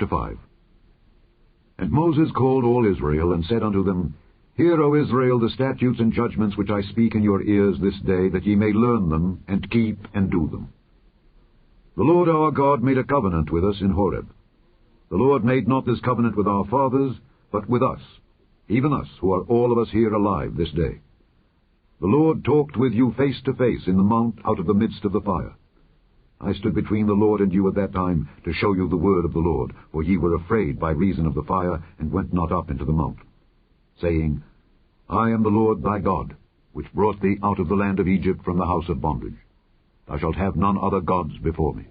Chapter 5. And Moses called all Israel, and said unto them, Hear, O Israel, the statutes and judgments which I speak in your ears this day, that ye may learn them, and keep and do them. The Lord our God made a covenant with us in Horeb. The Lord made not this covenant with our fathers, but with us, even us, who are all of us here alive this day. The Lord talked with you face to face in the mount out of the midst of the fire. I stood between the Lord and you at that time, to show you the word of the Lord, for ye were afraid by reason of the fire, and went not up into the mount, saying, I am the Lord thy God, which brought thee out of the land of Egypt from the house of bondage. Thou shalt have none other gods before me.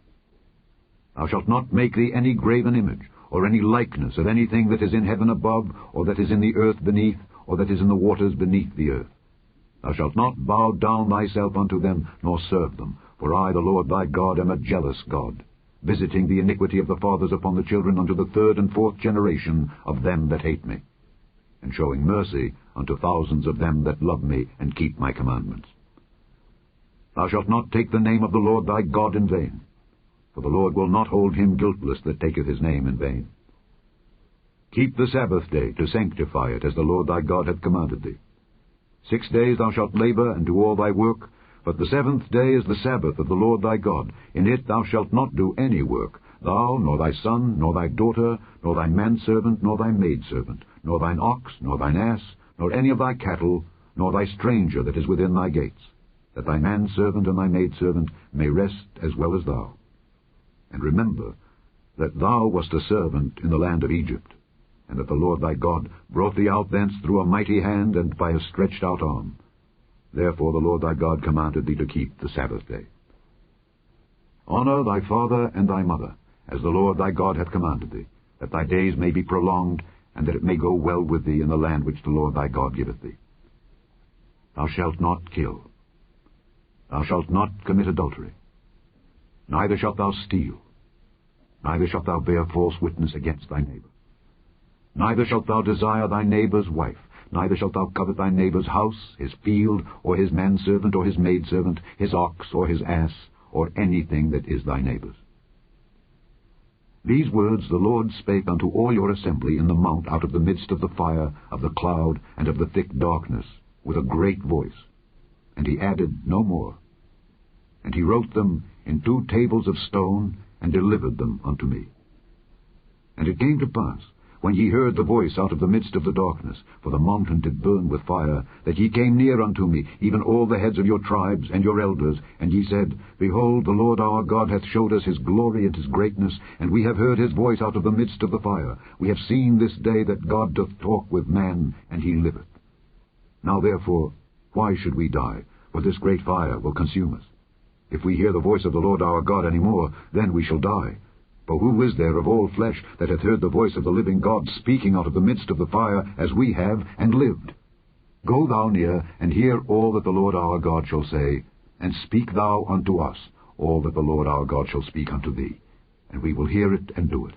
Thou shalt not make thee any graven image, or any likeness of anything that is in heaven above, or that is in the earth beneath, or that is in the waters beneath the earth. Thou shalt not bow down thyself unto them, nor serve them. For I, the Lord thy God, am a jealous God, visiting the iniquity of the fathers upon the children unto the 3rd and 4th generation of them that hate me, and showing mercy unto thousands of them that love me and keep my commandments. Thou shalt not take the name of the Lord thy God in vain, for the Lord will not hold him guiltless that taketh his name in vain. Keep the Sabbath day to sanctify it, as the Lord thy God hath commanded thee. 6 days thou shalt labor and do all thy work, but the 7th day is the Sabbath of the Lord thy God. In it thou shalt not do any work, thou, nor thy son, nor thy daughter, nor thy manservant, nor thy maidservant, nor thine ox, nor thine ass, nor any of thy cattle, nor thy stranger that is within thy gates, that thy manservant and thy maidservant may rest as well as thou. And remember that thou wast a servant in the land of Egypt, and that the Lord thy God brought thee out thence through a mighty hand and by a stretched out arm. Therefore the Lord thy God commanded thee to keep the Sabbath day. Honor thy father and thy mother, as the Lord thy God hath commanded thee, that thy days may be prolonged, and that it may go well with thee in the land which the Lord thy God giveth thee. Thou shalt not kill. Thou shalt not commit adultery. Neither shalt thou steal. Neither shalt thou bear false witness against thy neighbor. Neither shalt thou desire thy neighbor's wife. Neither shalt thou covet thy neighbor's house, his field, or his manservant, or his maidservant, his ox, or his ass, or anything that is thy neighbor's. These words the Lord spake unto all your assembly in the mount out of the midst of the fire, of the cloud, and of the thick darkness, with a great voice. And he added no more. And he wrote them in 2 tables of stone, and delivered them unto me. And it came to pass, when ye heard the voice out of the midst of the darkness, for the mountain did burn with fire, that ye came near unto me, even all the heads of your tribes and your elders, and ye said, Behold, the Lord our God hath showed us his glory and his greatness, and we have heard his voice out of the midst of the fire. We have seen this day that God doth talk with man, and he liveth. Now therefore, why should we die? For this great fire will consume us. If we hear the voice of the Lord our God any more, then we shall die. For who is there of all flesh that hath heard the voice of the living God speaking out of the midst of the fire, as we have, and lived? Go thou near, and hear all that the Lord our God shall say, and speak thou unto us all that the Lord our God shall speak unto thee, and we will hear it and do it.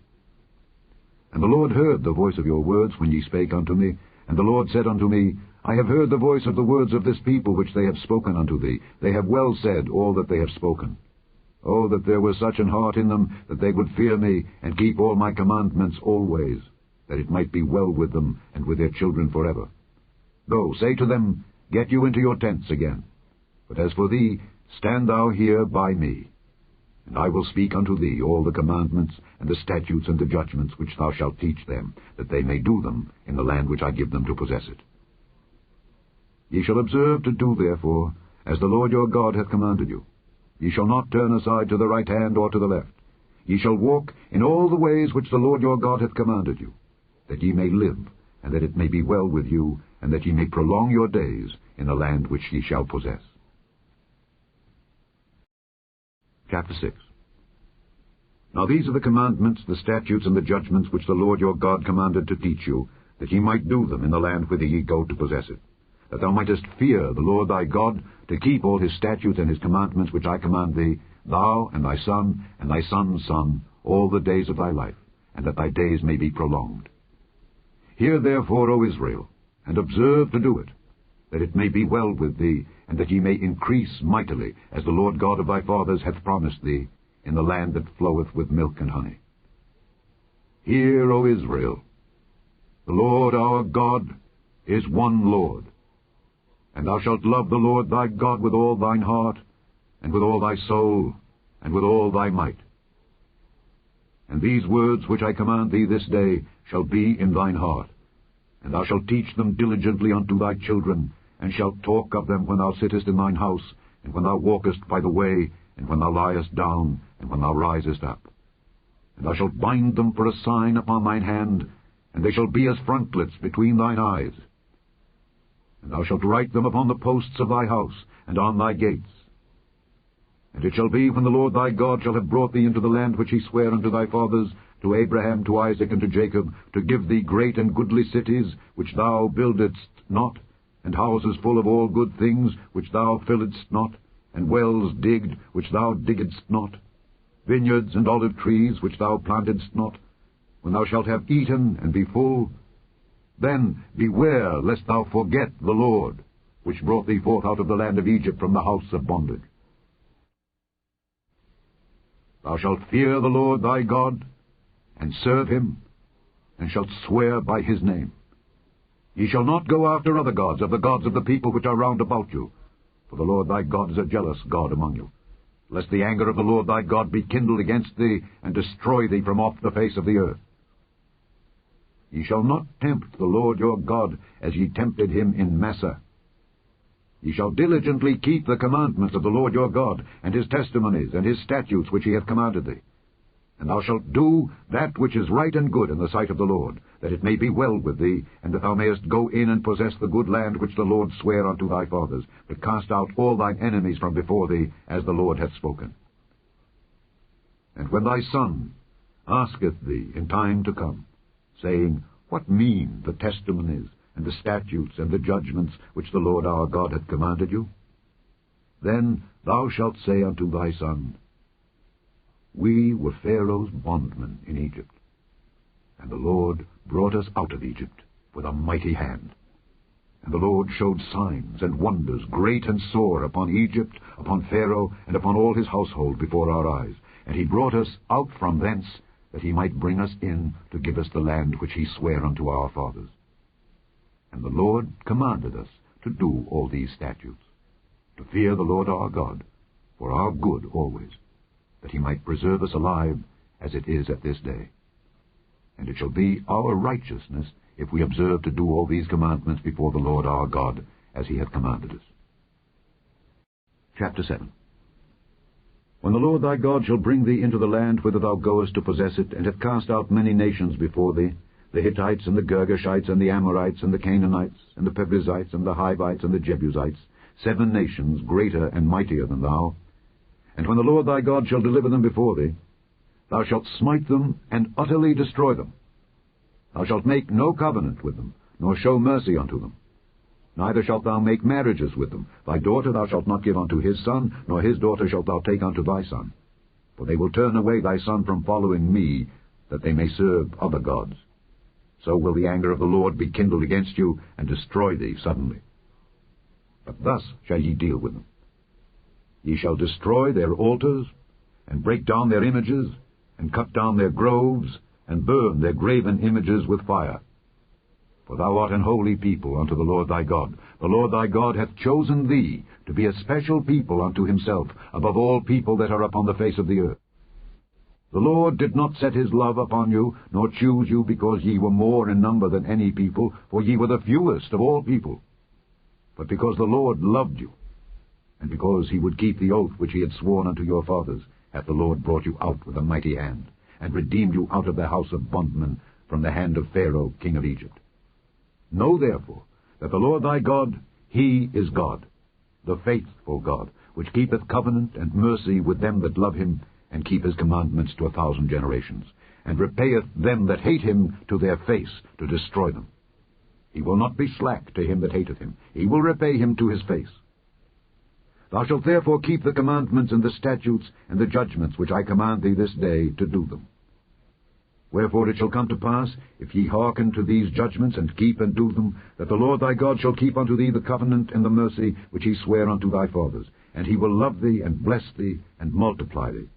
And the Lord heard the voice of your words when ye spake unto me, and the Lord said unto me, I have heard the voice of the words of this people which they have spoken unto thee. They have well said all that they have spoken. Oh, that there was such an heart in them, that they would fear me, and keep all my commandments always, that it might be well with them, and with their children forever. Go, say to them, Get you into your tents again. But as for thee, stand thou here by me. And I will speak unto thee all the commandments, and the statutes, and the judgments, which thou shalt teach them, that they may do them in the land which I give them to possess it. Ye shall observe to do, therefore, as the Lord your God hath commanded you. Ye shall not turn aside to the right hand or to the left. Ye shall walk in all the ways which the Lord your God hath commanded you, that ye may live, and that it may be well with you, and that ye may prolong your days in the land which ye shall possess. Chapter 6. Now these are the commandments, the statutes, and the judgments which the Lord your God commanded to teach you, that ye might do them in the land whither ye go to possess it, that thou mightest fear the Lord thy God, to keep all his statutes and his commandments which I command thee, thou and thy son and thy son's son, all the days of thy life, and that thy days may be prolonged. Hear therefore, O Israel, and observe to do it, that it may be well with thee, and that ye may increase mightily, as the Lord God of thy fathers hath promised thee, in the land that floweth with milk and honey. Hear, O Israel, the Lord our God is one Lord. And thou shalt love the Lord thy God with all thine heart, and with all thy soul, and with all thy might. And these words which I command thee this day shall be in thine heart, and thou shalt teach them diligently unto thy children, and shalt talk of them when thou sittest in thine house, and when thou walkest by the way, and when thou liest down, and when thou risest up. And thou shalt bind them for a sign upon thine hand, and they shall be as frontlets between thine eyes. And thou shalt write them upon the posts of thy house, and on thy gates. And it shall be, when the Lord thy God shall have brought thee into the land which he sware unto thy fathers, to Abraham, to Isaac, and to Jacob, to give thee great and goodly cities, which thou buildedst not, and houses full of all good things, which thou filledst not, and wells digged, which thou diggedst not, vineyards and olive trees, which thou plantedst not, when thou shalt have eaten and be full, then beware lest thou forget the Lord, which brought thee forth out of the land of Egypt from the house of bondage. Thou shalt fear the Lord thy God, and serve him, and shalt swear by his name. Ye shall not go after other gods, of the gods of the people which are round about you, for the Lord thy God is a jealous God among you, lest the anger of the Lord thy God be kindled against thee, and destroy thee from off the face of the earth. Ye shall not tempt the Lord your God, as ye tempted him in Massah. Ye shall diligently keep the commandments of the Lord your God, and his testimonies, and his statutes which he hath commanded thee. And thou shalt do that which is right and good in the sight of the Lord, that it may be well with thee, and that thou mayest go in and possess the good land which the Lord sware unto thy fathers, to cast out all thine enemies from before thee, as the Lord hath spoken. And when thy son asketh thee in time to come, saying, What mean the testimonies, and the statutes, and the judgments which the Lord our God hath commanded you? Then thou shalt say unto thy son, We were Pharaoh's bondmen in Egypt, and the Lord brought us out of Egypt with a mighty hand. And the Lord showed signs and wonders great and sore upon Egypt, upon Pharaoh, and upon all his household before our eyes. And he brought us out from thence, that he might bring us in to give us the land which he sware unto our fathers. And the Lord commanded us to do all these statutes, to fear the Lord our God, for our good always, that he might preserve us alive, as it is at this day. And it shall be our righteousness, if we observe to do all these commandments before the Lord our God, as he hath commanded us. Chapter 7. When the Lord thy God shall bring thee into the land whither thou goest to possess it, and hath cast out many nations before thee, the Hittites, and the Girgashites, and the Amorites, and the Canaanites, and the Perizzites, and the Hivites, and the Jebusites, 7 nations greater and mightier than thou, and when the Lord thy God shall deliver them before thee, thou shalt smite them and utterly destroy them. Thou shalt make no covenant with them, nor show mercy unto them. Neither shalt thou make marriages with them. Thy daughter thou shalt not give unto his son, nor his daughter shalt thou take unto thy son. For they will turn away thy son from following me, that they may serve other gods. So will the anger of the Lord be kindled against you, and destroy thee suddenly. But thus shall ye deal with them. Ye shall destroy their altars, and break down their images, and cut down their groves, and burn their graven images with fire. For thou art an holy people unto the Lord thy God. The Lord thy God hath chosen thee to be a special people unto himself, above all people that are upon the face of the earth. The Lord did not set his love upon you, nor choose you because ye were more in number than any people, for ye were the fewest of all people. But because the Lord loved you, and because he would keep the oath which he had sworn unto your fathers, hath the Lord brought you out with a mighty hand, and redeemed you out of the house of bondmen, from the hand of Pharaoh king of Egypt. Know therefore that the Lord thy God, he is God, the faithful God, which keepeth covenant and mercy with them that love him, and keep his commandments to 1,000 generations, and repayeth them that hate him to their face, to destroy them. He will not be slack to him that hateth him. He will repay him to his face. Thou shalt therefore keep the commandments and the statutes and the judgments which I command thee this day to do them. Wherefore it shall come to pass, if ye hearken to these judgments, and keep and do them, that the Lord thy God shall keep unto thee the covenant and the mercy which he sware unto thy fathers, and he will love thee, and bless thee, and multiply thee.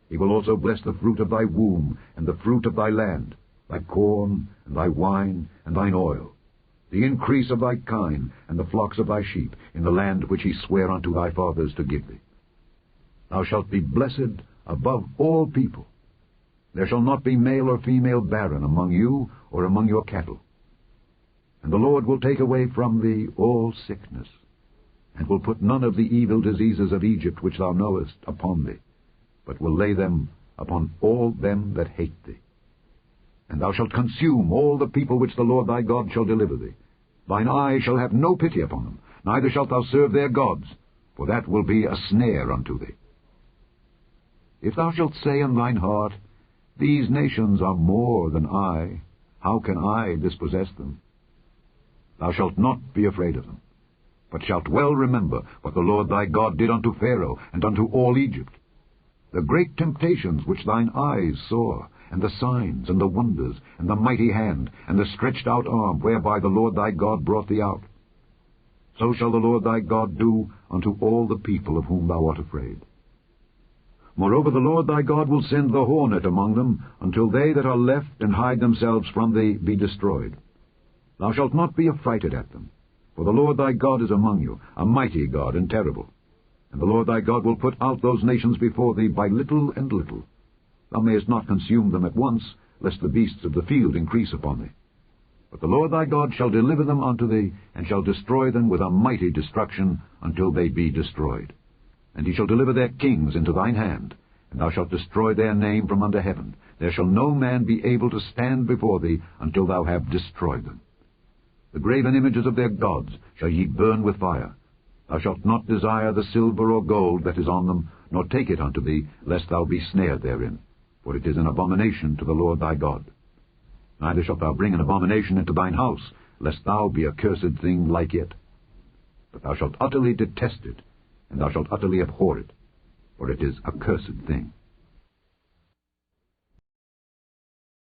He will also bless the fruit of thy womb, and the fruit of thy land, thy corn, and thy wine, and thine oil, the increase of thy kine, and the flocks of thy sheep, in the land which he sware unto thy fathers to give thee. Thou shalt be blessed above all people. There shall not be male or female barren among you or among your cattle. And the Lord will take away from thee all sickness, and will put none of the evil diseases of Egypt which thou knowest upon thee, but will lay them upon all them that hate thee. And thou shalt consume all the people which the Lord thy God shall deliver thee. Thine eye shall have no pity upon them, neither shalt thou serve their gods, for that will be a snare unto thee. If thou shalt say in thine heart, These nations are more than I, how can I dispossess them? Thou shalt not be afraid of them, but shalt well remember what the Lord thy God did unto Pharaoh and unto all Egypt, the great temptations which thine eyes saw, and the signs, and the wonders, and the mighty hand, and the stretched out arm, whereby the Lord thy God brought thee out. So shall the Lord thy God do unto all the people of whom thou art afraid. Moreover, the Lord thy God will send the hornet among them, until they that are left and hide themselves from thee be destroyed. Thou shalt not be affrighted at them, for the Lord thy God is among you, a mighty God and terrible. And the Lord thy God will put out those nations before thee by little and little. Thou mayest not consume them at once, lest the beasts of the field increase upon thee. But the Lord thy God shall deliver them unto thee, and shall destroy them with a mighty destruction, until they be destroyed. And he shall deliver their kings into thine hand, and thou shalt destroy their name from under heaven. There shall no man be able to stand before thee, until thou have destroyed them. The graven images of their gods shall ye burn with fire. Thou shalt not desire the silver or gold that is on them, nor take it unto thee, lest thou be snared therein, for it is an abomination to the Lord thy God. Neither shalt thou bring an abomination into thine house, lest thou be a cursed thing like it. But thou shalt utterly detest it, and thou shalt utterly abhor it, for it is a cursed thing.